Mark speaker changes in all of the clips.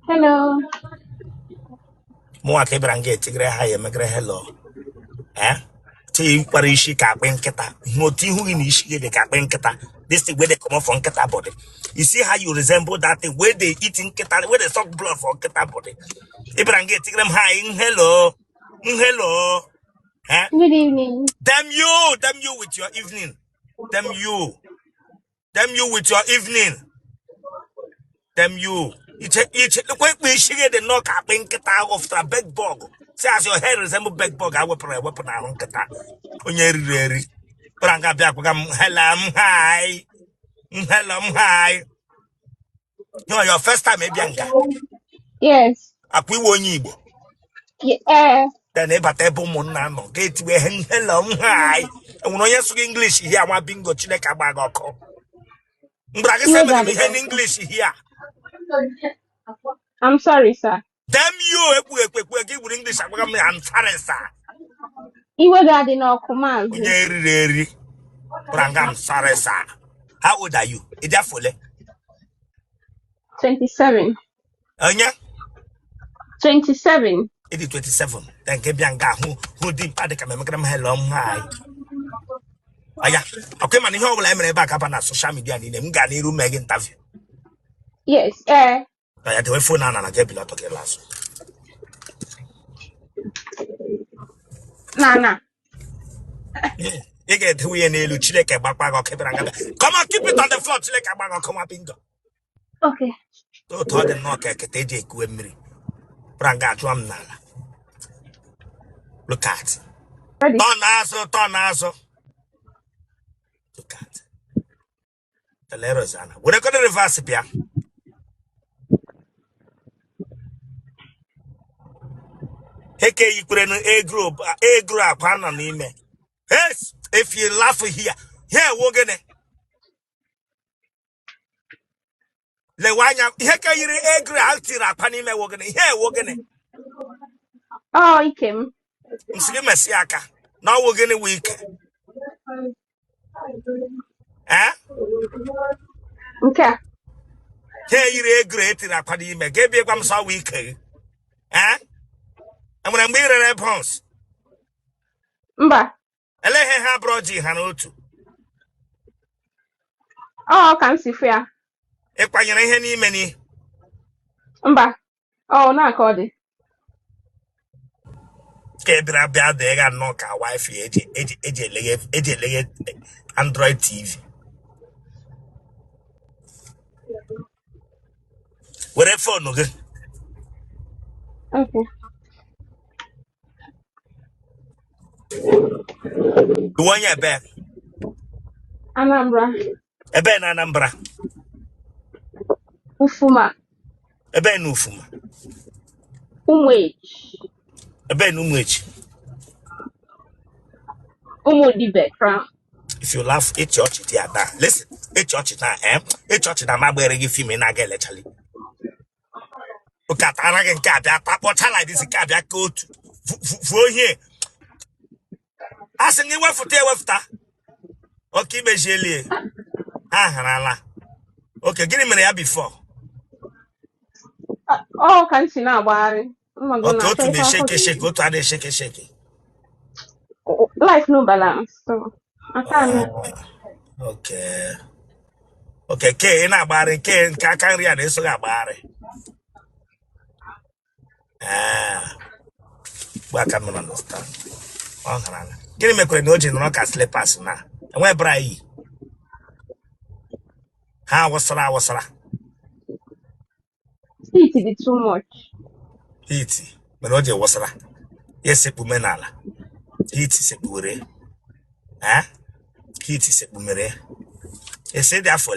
Speaker 1: Hello.
Speaker 2: Mo ake brange tigre ha ye megre hello. Ti parishi ka kwenketa. No ti hu ni ishi de ka kwenketa. This thing where they come from keta body. You see how you resemble that thing where they eating keta, where they suck blood from keta body. Ibrange tigre ha in hello. Hello. Eh?
Speaker 1: Good evening.
Speaker 2: Damn you with your evening. Damn you with your evening. Damn you. Each quick me shiggy the knock up in keta of the big bog. Say as your head resemble big bog, I weapon I won't keta. Onyeri. Branga biakam hellam hi. Hellam hi. No, your first time maybe anga.
Speaker 1: Yes.
Speaker 2: Akwi wonyibo.
Speaker 1: Yeah.
Speaker 2: Then a table monano. Get we hellam hi. And when you speak English here, I bingo chileka bagoko. Braga
Speaker 1: You
Speaker 2: seven
Speaker 1: got
Speaker 2: in
Speaker 1: it.
Speaker 2: English here.
Speaker 1: I'm sorry, sir.
Speaker 2: Damn you, with English, I'm sorry, sir.
Speaker 1: You got it. No commands.
Speaker 2: Onyeri. Brangam sorry, sir. How old are you? Is that fully?
Speaker 1: 27.
Speaker 2: Anya?
Speaker 1: 27.
Speaker 2: It is 27. Then Kebianga who did Padicam hello hi. Aya. Okay, man, you will ever back up on social media in the Mugani room make interview.
Speaker 1: Yes.
Speaker 2: I had to phone and I get below to last.
Speaker 1: Nana.
Speaker 2: You get who you need to check a back or Kebranga. Come on, keep it on the floor, check a bag or come up bingo.
Speaker 1: Okay.
Speaker 2: So told the knock at KJ Quemri. Branga Drum Nala. Look at.
Speaker 1: Ready.
Speaker 2: Turn also. Look at. The letters, Anna. What are going to reverse it, yeah? Heke you could a group, partner name. Yes, if you laugh here, we're gonna. Le wanya, heke you a group, altira panime, we're gonna. We're gonna.
Speaker 1: Oh, he came.
Speaker 2: Msiaka. Now we're gonna week. Eh?
Speaker 1: Okay.
Speaker 2: Here you a great in a panime, gave you one so week. Eh? And when I'm being a response,
Speaker 1: Mba.
Speaker 2: I let her have brought you Hanotu.
Speaker 1: Oh, can see fair.
Speaker 2: If I any many.
Speaker 1: Mba. Oh, not called it.
Speaker 2: Kebra bad there and knock our wife, Android TV. Whatever phone, okay?
Speaker 1: Okay.
Speaker 2: The one you bet.
Speaker 1: Anambra.
Speaker 2: A ben Anambra.
Speaker 1: Ufuma.
Speaker 2: A ben Ufuma.
Speaker 1: Umwech.
Speaker 2: A ben Umwich.
Speaker 1: Umodibe. Crown.
Speaker 2: If you laugh, it's church, it yeah. Listen, it's church now, It's church now, my boy, give him in again, literally. Okay, I can get that. What I like this cab, I go to for here. Asking you what for there after. Okay, Bejeli. Ah, okay, give him a before.
Speaker 1: Oh, can see now, Barry. Oh my
Speaker 2: Okay, go
Speaker 1: goodness.
Speaker 2: to the shake, go to the shake.
Speaker 1: Life no balance. So I can't.
Speaker 2: Okay. Okay, K in a bar, K can read this bar. But I can understand. Give me a quick note in the rock slippers now. And where Bray? How was I?
Speaker 1: Heat be too much.
Speaker 2: Heat. But what was I? Yes, a pumenala. Heat is a bure. Heat is a bumere. You say that for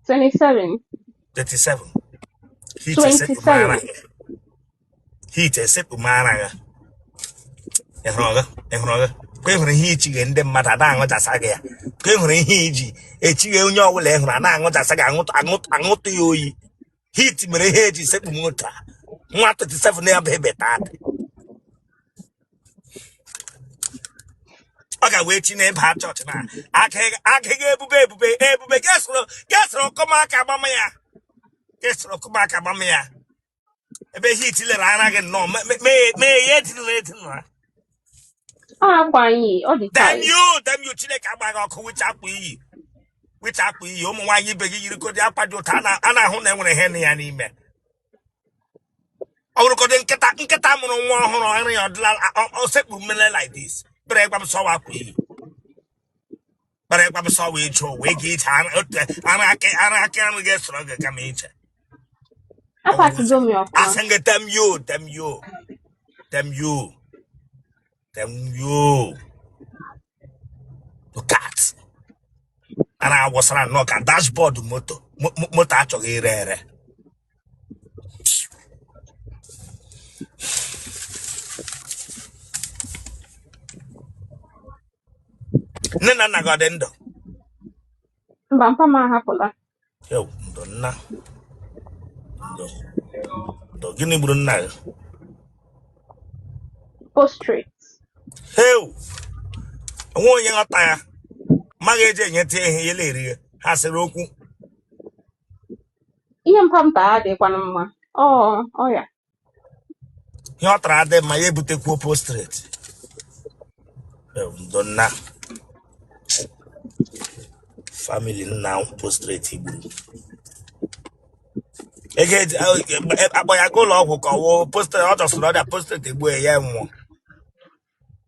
Speaker 1: 27.
Speaker 2: 37. Heat is a
Speaker 1: 27.
Speaker 2: pumara. Heat is a pumara. Kwe heat again, them matter down what I saga. Kwe heat, a chill your will and what I saga. I'm not to you. Heat me head is a motor. 137 near baby. Okay, waiting in part church now. I can't get baby, guess what? Come on, Camamaya. Yes, look back at Mamma. A bit heat till I can no, may yet late.
Speaker 1: Akwanyi, all the
Speaker 2: Damn
Speaker 1: time.
Speaker 2: you, Chile Cabago, which up we, you, why you begin you could up at your Tana, and I won't have a henny and email. I would go and get that on one or set women like this. But I'm so happy. But I'm so we show wake it and I can't get stronger. Come in.
Speaker 1: Apa to do me off
Speaker 2: I
Speaker 1: ma.
Speaker 2: sang it, damn you. Look at. And I was on knock a dashboard motor actually rare. Nana got endo.
Speaker 1: Mbampa ma hapụla.
Speaker 2: Yo, donna. Do gini brunna.
Speaker 1: Postrate.
Speaker 2: Hey, I want you out there. Magaje yet here lady has a roku.
Speaker 1: Ihe mpamta adịkwana mma. Oh ya.
Speaker 2: You try them my able to go postrate. Donna. Family now postrate. Again, I go log or poster out of another poster the way I am.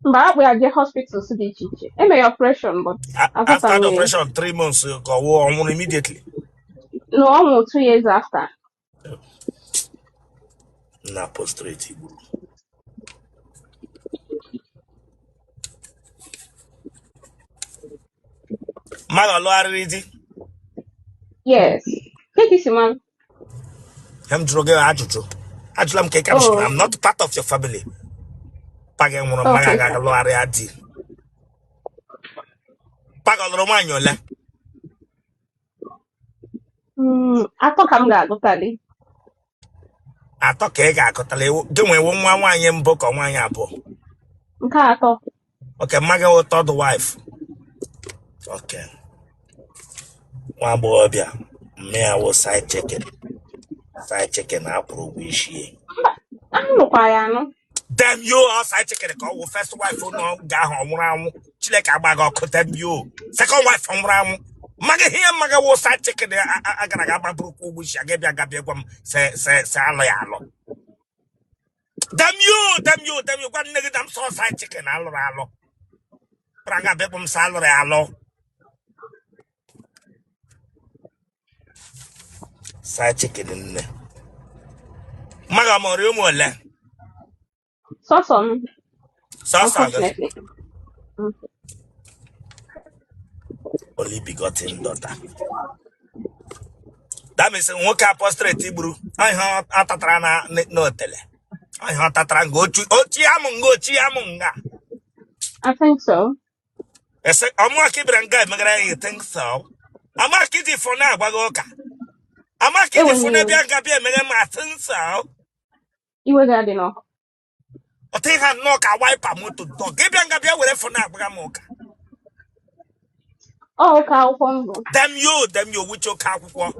Speaker 1: Mgbe akpụ ya je hospitals dị iche iche. Eme ya operation but
Speaker 2: After the
Speaker 1: azọtanwe.
Speaker 2: operation 3 months go on immediately.
Speaker 1: No, almost 2 years after.
Speaker 2: Na postrate. Magalo aridi.
Speaker 1: Yes. Take this man.
Speaker 2: I'm droge ajuju. Ajulam ke
Speaker 1: Oh,
Speaker 2: I'm not part of your family. Pageng mo
Speaker 1: okay, sir.
Speaker 2: magagalo aridi. Pagalo manyola.
Speaker 1: Atọ ka m ga-agụtali.
Speaker 2: Atọ ka ị ga-akọtala gịnwe nwa nwaanyị mbụ ka nwaanyị abụọ.
Speaker 1: Nke atọ.
Speaker 2: Okay, maga wo third wife. Okay. Nwa agbọghọbịa. Me I was side checking. Side checking apụrụ ụgwọ isi.
Speaker 1: Anụkwa ya anụ.
Speaker 2: Damn you, side checking ka ọ first wife no ga ahụ ọmụrụ anwụ. Chineke agbaga ọkụ damn you. Second wife ọmụrụ anwụ. Maga here maga wo side checking agara ga agbapụrụ ụgwọ isi agabịa gwa m se alọ ya alọ. Damn you. Gwa nne gị dam so side checking alụrụ alọ. Pranga bepum salary allo. Side chicken in there. Maga mori mo le.
Speaker 1: Sọsọ m.
Speaker 2: So
Speaker 1: Unfortunately.
Speaker 2: only begotten daughter. That means nwoke apostate iburu. I ha atatara na no tele. I ha atatara ochi amu nga.
Speaker 1: I think so.
Speaker 2: Ese omu akibra nga magara you think so. Ama kiti for na agbago oka. Ama kiti for na bia nga bia mege ma think so.
Speaker 1: Iwe ga-adị n'ọkụ.
Speaker 2: O think ha no ka wipe moto dog. Bia nga bia were for na agbaga moka.
Speaker 1: Ọ ka akwụkwọ mbụ.
Speaker 2: Them you which your kakwukwo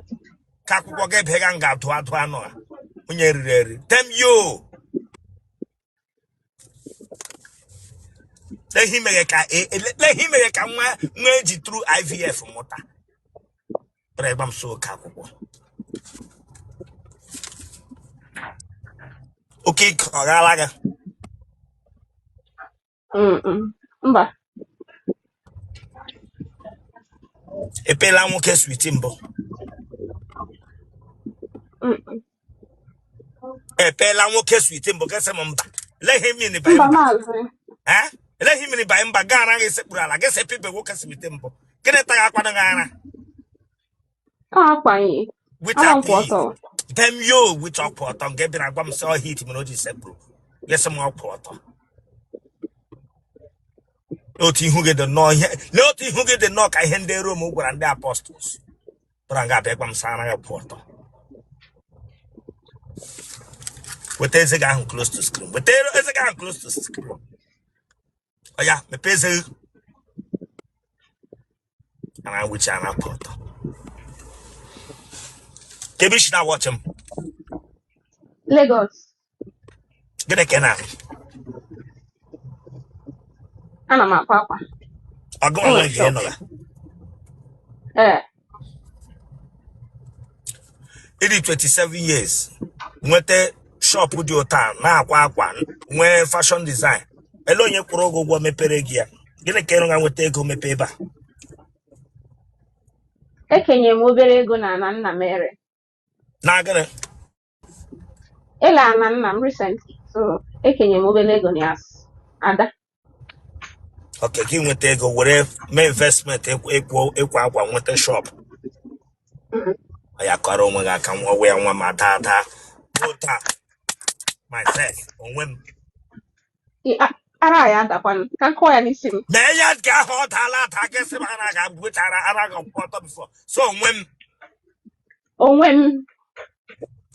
Speaker 2: get pega nga to ano. Onye riri. Them you. Let him make a nweji through IVF mota. But I'm so kakwukwo. Okay, kagalaga.
Speaker 1: Mba.
Speaker 2: Epela nwoke sweet mbo. Epela nwoke sweet mbo kese mba. Let him in the
Speaker 1: Mba
Speaker 2: bimba.
Speaker 1: maazị.
Speaker 2: Eh? Let him in the bimba gara ge sepurala. Ge se people nwoke sweet mbo. Kene ta akwa ngara.
Speaker 1: Ọ akwanye.
Speaker 2: Which
Speaker 1: Ama
Speaker 2: up
Speaker 1: nkwụ ọtọ.
Speaker 2: them you which up pot on get been gwam so heat me no ji sepro. Yes some up pot. No ti hu get the no here. No ti hu get the knock I hand the room gwara ndị apostles. Branga be gwam sana ya pot. With a gang close to screen. With a gang close to screen. Oh yeah, me pese. And I which an apple. Kebish now watch him.
Speaker 1: Lagos.
Speaker 2: Get a canal.
Speaker 1: Ana m akwa akwa.
Speaker 2: I'll go
Speaker 1: Enwere
Speaker 2: on
Speaker 1: shop.
Speaker 2: again. It is 27 years. Went a shop with your town. Now, when fashion design. Alone, you progo go me peregia. Get a can and take home a paper.
Speaker 1: Ekenye m obere ego na nna m ere.
Speaker 2: Now, gonna.
Speaker 1: Ela na nna m recently. So, ekenye m obere ego na as ada.
Speaker 2: Okay, give me take whatever my investment equal with the shop. I got on when I come away on my data. Myself on when.
Speaker 1: Ara ya adakwan. Ka nkọ ya n'isi m.
Speaker 2: Maya got hot I guess I got with I got put before. So
Speaker 1: Onwe m.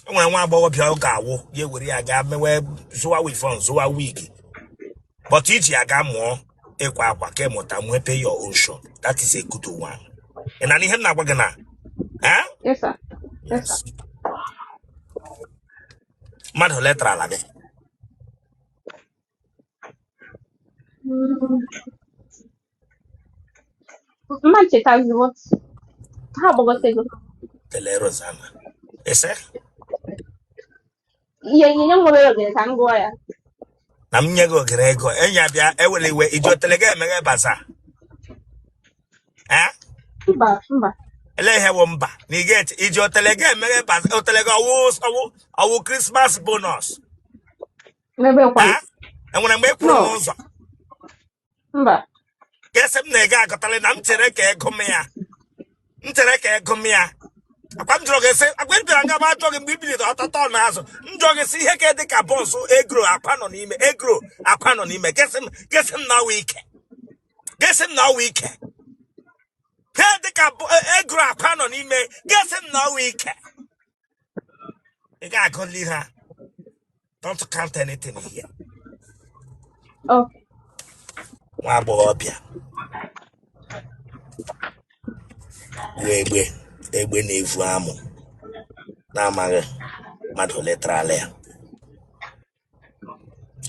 Speaker 2: when one boy go, you would I got me where so we from so a week. But each I got more equal came we pay your own shop. That is a good one. And I need him not gonna. Huh?
Speaker 1: Yes, sir. Yes, sir.
Speaker 2: Yes. Madam letra la de.
Speaker 1: Mma chetazi what? Ha gbagote ego.
Speaker 2: Tele Rosanna. Ese?
Speaker 1: Ihe m obere oge ka m gụọ ya.
Speaker 2: Na mnyego grego. Enya bia ewele we ijo telege mege basa. Eh?
Speaker 1: Mba.
Speaker 2: Ele he wo mba. Ni get ijo telege mege basa. O telege awu Christmas bonus.
Speaker 1: N'ebe kwa.
Speaker 2: Eh? Enwere mgbe kwuru
Speaker 1: No.
Speaker 2: n'ụzọ.
Speaker 1: Mba.
Speaker 2: Kesem na ega akọtale na mchere ka ego m ya. Mchere ka ego m ya. Akwa njọ gese, akwa bịara nga ma achọghị mgbe ibili ọtọtọ n'azụ. Njọ gese ihe ka dị ka bọọsụ egro akwa nọ n'ime. Egro akwa nọ n'ime. Gesem na wike. Gesem na wike. He dị ka egro akwa nọ n'ime. Gesem na wike. Ị ga-agụli ha. Don't count anything here.
Speaker 1: Okay.
Speaker 2: Nwa agbọghọbịa. Egbe na-evu amụ. Na-amaghị mmadụ letra ala ya.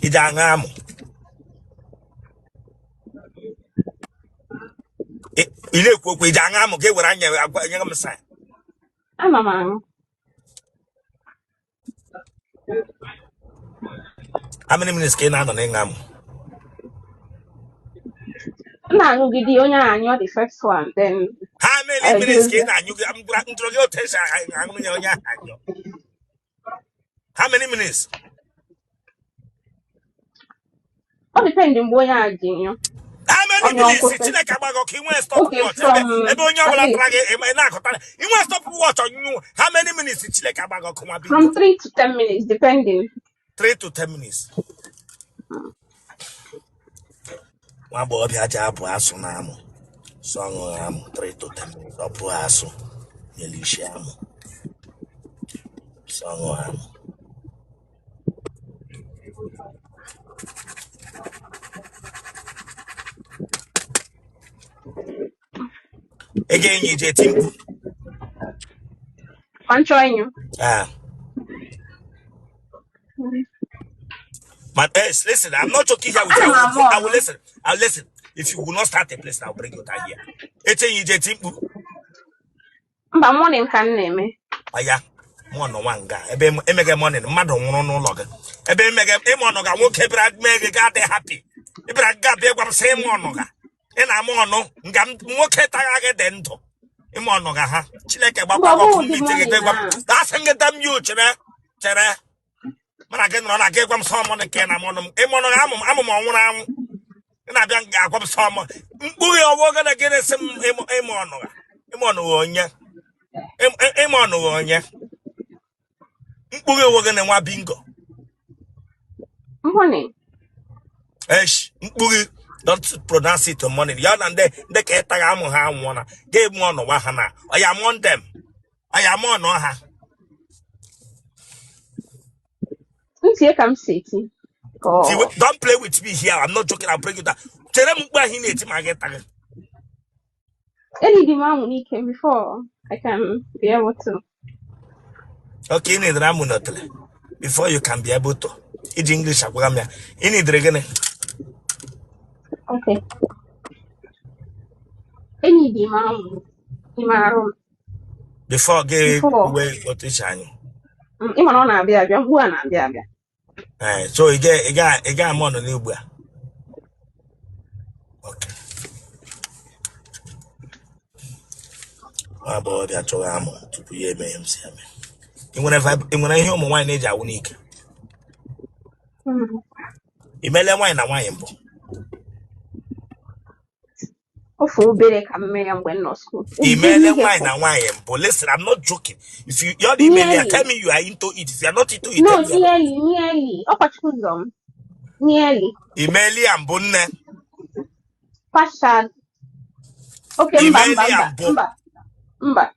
Speaker 2: Ije aṅụ amụ. Ị na-ekwu okwu ije aṅụ amụ ka e were anya nye m sa.
Speaker 1: Ana m aṅụ.
Speaker 2: How many minutes ka ị na-anọ n'ịṅụ amụ?
Speaker 1: M na-aṅụgide onye anyụ the first one then.
Speaker 2: How many minutes ka ị na-anyụ gị? Ntụrụ gị otu esi aṅụ ya onye anyụ. How many minutes?
Speaker 1: Ọ depend mgbe onye a ji nyụ.
Speaker 2: How many minutes? Chineke agbago ka ị nwee stop watch ebe onye ọbụla tara gị ị na-akọtara ị nwee stop watch ọnyụnyụ. How many minutes Chineke agbago ka nwa bingo?
Speaker 1: From 3 to 10 minutes depending.
Speaker 2: 3 to 10 minutes. Nwa agbọghọbịa ji abụ asụ na amụ. So ọṅụghị amụ 3 to 10 minutes. Ọ bụ asụ nyere isi amụ. So ọṅụghị amụ. Ị ga-enyi ije eti mkpu.
Speaker 1: Ma nchọ ịnyụ.
Speaker 2: But listen, I'm not joking here with you. I will listen. I'll listen. If you will not start a place, I'll bring you down here. Echenyi je timpu.
Speaker 1: Mba morning ka m na-eme.
Speaker 2: Aya, mo no wanga. Ebe emege morning, mmadụ nwụrụ n'ụlọ gị. Ebe emege ịmụ ga nwoke bịara mee gị ga dị happy. Ịbịara ga bịa gwa m sị ịmụ ọnụ ga. Ị na-amụ ọnụ nga nwoke tagha gị dị ndụ. Ịmụ ọnụ ga ha. Chineke gbakwa ọkụ mbite gị gwa m. Asị gị dam you chere. Mana gị nọrọ na gị gwa m sọ ọmụ nke na mọnụ m. Ịmụ ga amụ m ọnwụrụ anwụ. Ị na-abịa nga agwa m sọ ọmụ. Mkpughe ọwụ gị na gị na-esi m ịmụ ọnụ ga. Ịmụ ọnụ onye. Ịmụ ọnụ onye. Mkpughe ọwụ gị na nwa bingo.
Speaker 1: Morning.
Speaker 2: Mkpughe don't pronounce it on money. Ya na ndị ka ịtaga amụ ha anwụọ na ga-emu ọnụ nwa ha na ọ ya mụọ ndem. Ọ ya mụọ ọnụ ha. Don't play with me here. I'm not joking. I'll bring you down. Chere mkpu ahụ na-eti ma gị taga.
Speaker 1: Any demand we can before I can be able to.
Speaker 2: Okay, in the Ramunotele. Before you can be able to. It's English, Aguamia. In the Dragon.
Speaker 1: Okay. Any demand
Speaker 2: Before gay
Speaker 1: before.
Speaker 2: way or to shine.
Speaker 1: Ima no na abia abia, mbu na abia abia.
Speaker 2: So you get more on the Libya. Okay. How about that? To be a man. When I hear my wine age, I unique. Imele wine and wine.
Speaker 1: Ofu bere ka me ya when no school.
Speaker 2: Email
Speaker 1: Ubeli
Speaker 2: wine
Speaker 1: hefo.
Speaker 2: and wine. But listen, I'm not joking. If you're the email, tell
Speaker 1: Nearly.
Speaker 2: me you are into it. If you're not into it, tell
Speaker 1: No,
Speaker 2: me you're not.
Speaker 1: nearly. Opachuzum. Nearly.
Speaker 2: Email and bonne.
Speaker 1: Pasha. Okay,
Speaker 2: Email and bo.
Speaker 1: mba.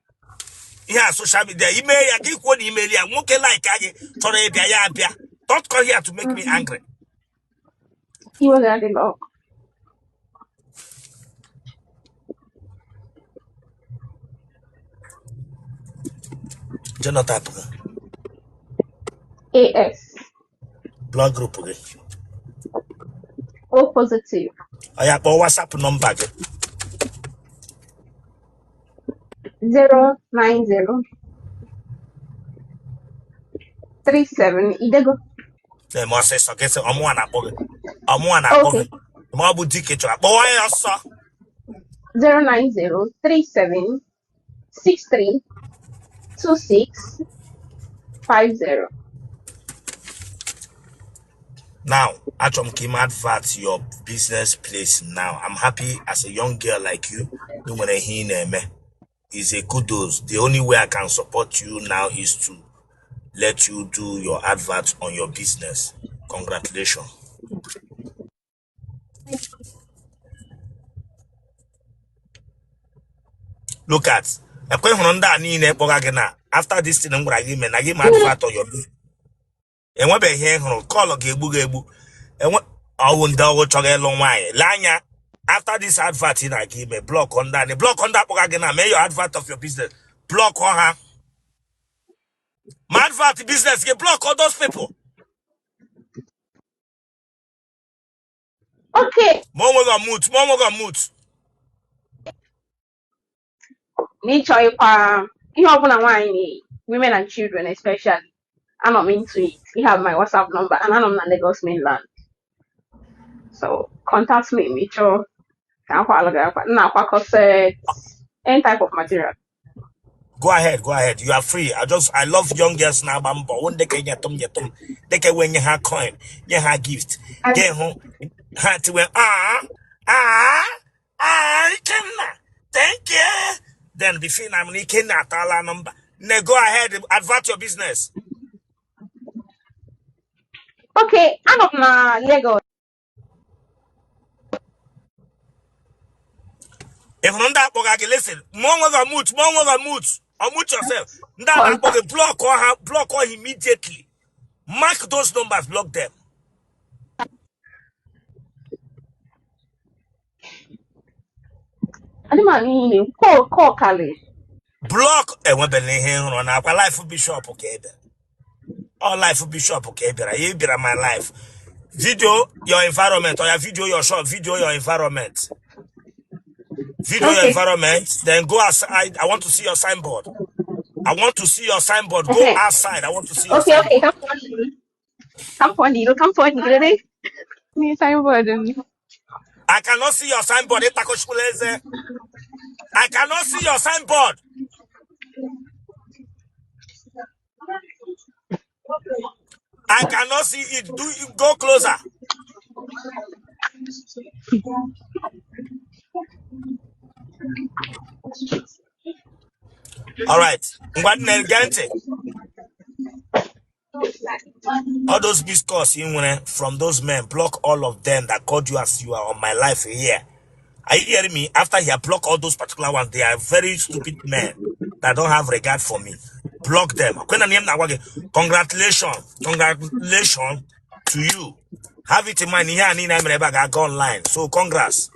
Speaker 2: Yeah, social media. Email, I give one email. I won't like I sorry, bia. Don't come here to make me angry.
Speaker 1: He was at the law.
Speaker 2: Genotype.
Speaker 1: AS.
Speaker 2: Blood group. Okay.
Speaker 1: O positive.
Speaker 2: I have a WhatsApp number.
Speaker 1: 090 37 Idego.
Speaker 2: The more says, okay, so I'm one at Bogger. I'm one at
Speaker 1: Okay.
Speaker 2: Bogger. Mabu ticket. But why, sir?
Speaker 1: 090 37 63 26 50.
Speaker 2: Now, Achom Kim advert your business place now. I'm happy as a young girl like you. Is a kudos. The only way I can support you now is to let you do your advert on your business. Congratulations. Look at after this thing, I'm going to give me advert on your business. And what be here, call gebu. And what I won't double chogel long way. Lanya, after this advert, I give me block on that. The block on that, may your advert of your business. Block on her. My advert business, you block all those people.
Speaker 1: Okay.
Speaker 2: More moot.
Speaker 1: Nature you have one women and children especially. I'm not into it. You have my WhatsApp number and I'm not Lagos mainland. So contact me, Mitchell. Now any type of material.
Speaker 2: Go ahead. You are free. I love young girls now, but one day can yetum. They can when you have coin, you have gift. Get home, had to thank you. Then before I'm making that number. Now go ahead, advert your business.
Speaker 1: Okay, I'm not Lagos.
Speaker 2: If none that bogage listen, moot. Unmute yourself. That
Speaker 1: Contact.
Speaker 2: block or immediately. Mark those numbers, block them.
Speaker 1: I didn't mean call Kali.
Speaker 2: Block and when on our life will be shop, okay. All life will be shop, okay. You be my life. Video your environment or your video your shop, video your environment. Video your
Speaker 1: Okay.
Speaker 2: environment, then go outside. I want to see your signboard. I want to see your signboard. Go
Speaker 1: Uh-huh.
Speaker 2: outside. I want to see your
Speaker 1: Okay,
Speaker 2: signboard.
Speaker 1: come for needle, ready? Me signboard.
Speaker 2: I cannot see your signboard. I cannot see your signboard. I cannot see it. Go closer. All right. All those discourse from those men, block all of them that called you as you are on my life here. Are you hearing me? After he had blocked all those particular ones, they are very stupid men that don't have regard for me. Block them. Congratulations to you. Have it in mind. Here, I go online. So congrats.